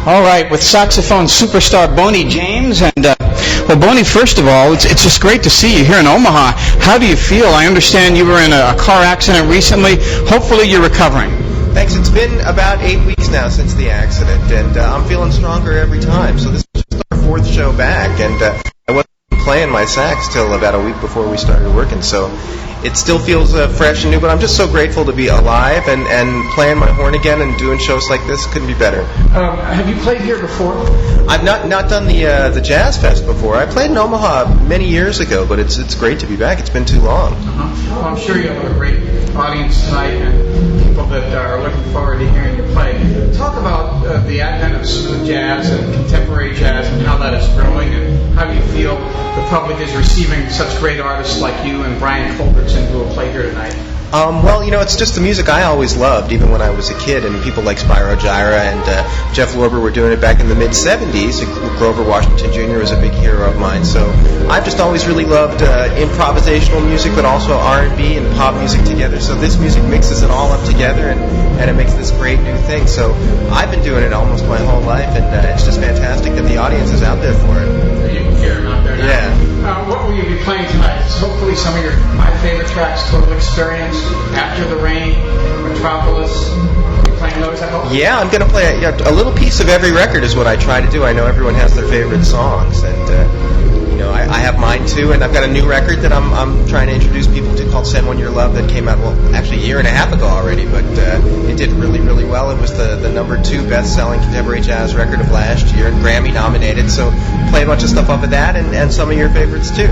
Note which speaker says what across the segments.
Speaker 1: All right, with saxophone superstar Boney James. And, well, Boney, first of all, it's just great to see you here in Omaha. How do you feel? I understand you were in a car accident recently. Hopefully you're recovering.
Speaker 2: Thanks. It's been about 8 weeks now since the accident, and I'm feeling stronger every time. So this is just our fourth show back, and I wasn't playing my sax till about a week before we started working. So it still feels fresh and new, but I'm just so grateful to be alive and playing my horn again and doing shows like this. Couldn't be better.
Speaker 1: Have you played here before?
Speaker 2: I've not done the Jazz Fest before. I played in Omaha many years ago, but it's great to be back. It's been too long.
Speaker 1: Well, I'm sure you'll have a great audience tonight and people that are looking forward to hearing you play. Talk about the advent of smooth jazz and contemporary jazz and how that is growing, and how do you feel the public is receiving such great artists like you and Brian Culbertson who will play here tonight?
Speaker 2: Well, it's just the music I always loved, even when I was a kid, and people like Spyro Gyra and Jeff Lorber were doing it back in the mid-'70s. Grover Washington Jr. was a big hero of mine, so I've just always really loved improvisational music, but also R&B and pop music together, so this music mixes it all up together, and it makes this great new thing. So I've been doing it almost my whole life, and it's just fantastic that the audience is out there for it.
Speaker 1: You can hear them out there now.
Speaker 2: Yeah.
Speaker 1: What will you be playing tonight? Hopefully some of my favorite tracks, Total Experience, After the Rain, Metropolis. Are you playing those, I hope?
Speaker 2: Yeah, I'm going to play a little piece of every record is what I try to do. I know everyone has their favorite songs, and I have mine too, and I've got a new record that I'm trying to introduce people to called Send One Your Love that came out, well, actually a year and a half ago already, but it did really, really well. It was the #2 best-selling contemporary jazz record of last year and Grammy nominated, so play a bunch of stuff off of that and some of your favorites too.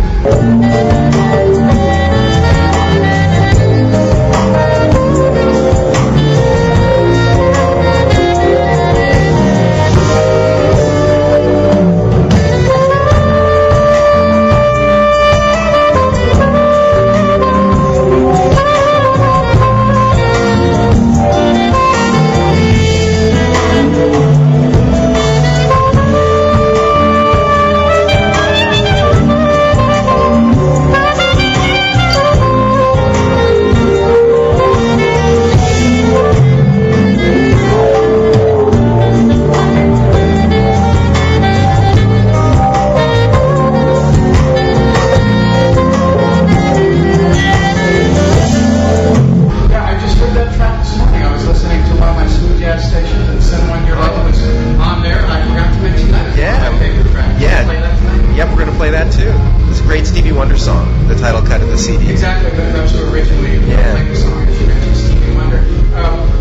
Speaker 2: Song, the title cut of the CD.
Speaker 1: Exactly, that's who originally played the song, as you mentioned, Stevie Wonder.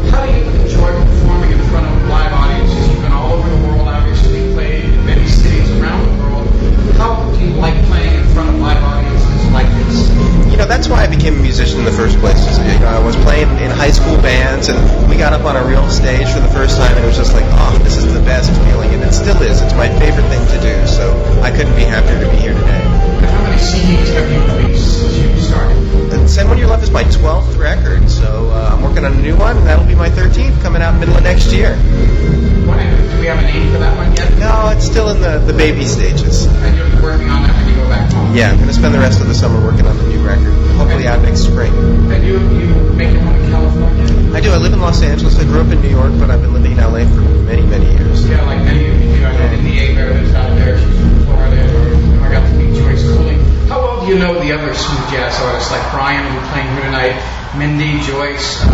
Speaker 1: How do you enjoy performing in front of live audiences? You've been all over the world, obviously, played in many cities around the world. How do you like playing in front of live audiences like this?
Speaker 2: That's why I became a musician in the first place. I was playing in high school bands, and we got up on a real stage for the first time, and it was just like, oh, this is the best feeling, and it still is. It's my favorite thing to do, so I couldn't be happier to be here today.
Speaker 1: How many CDs have you released since you started?
Speaker 2: Send One Your Love is my 12th record, so I'm working on a new one, and that'll be my 13th, coming out middle of next year.
Speaker 1: Do we have a name for that one yet?
Speaker 2: No, it's still in the baby stages.
Speaker 1: And you'll be working on that when you go back home?
Speaker 2: Yeah, I'm going to spend the rest of the summer working on the new record, hopefully out next spring.
Speaker 1: And you make your home in California?
Speaker 2: I do. I live in Los Angeles. I grew up in New York, but I've been living in L.A. for many, many years.
Speaker 1: Yeah, like many of you do. I know Mindy Agar that's out there. She's from Florida. I got to meet Joyce Cooling. How well do you know the other smooth jazz artists like Brian, who's playing here tonight, Mindy, Joyce,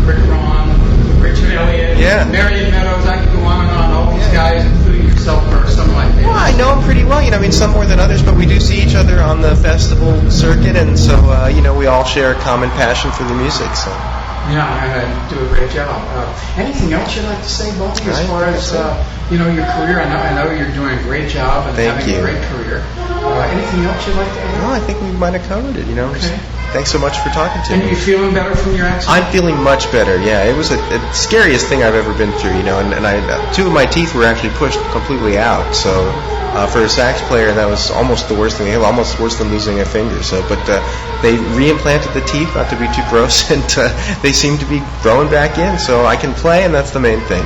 Speaker 1: Rick Ron, Richard Elliott, Marion Meadows? I could go on and on. All these guys, including yourself, are some of my favorites.
Speaker 2: Well, I know them pretty well. Some more than others, but we do see each other on the festival circuit, and so we all share a common passion for the music. So.
Speaker 1: Yeah, and do a great job. Anything else you'd like to say, Boney, as far as your career? I know you're doing a great job and having a great career. Anything else you'd like to add?
Speaker 2: No, I think we might have covered it.
Speaker 1: Okay.
Speaker 2: Thanks so much for talking to me.
Speaker 1: And are you feeling better from your accident?
Speaker 2: I'm feeling much better. Yeah, it was the scariest thing I've ever been through. And I 2 of my teeth were actually pushed completely out. So for a sax player, that was almost the worst thing. Almost worse than losing a finger. But they reimplanted the teeth, not to be too gross, and they seem to be growing back in. So I can play, and that's the main thing.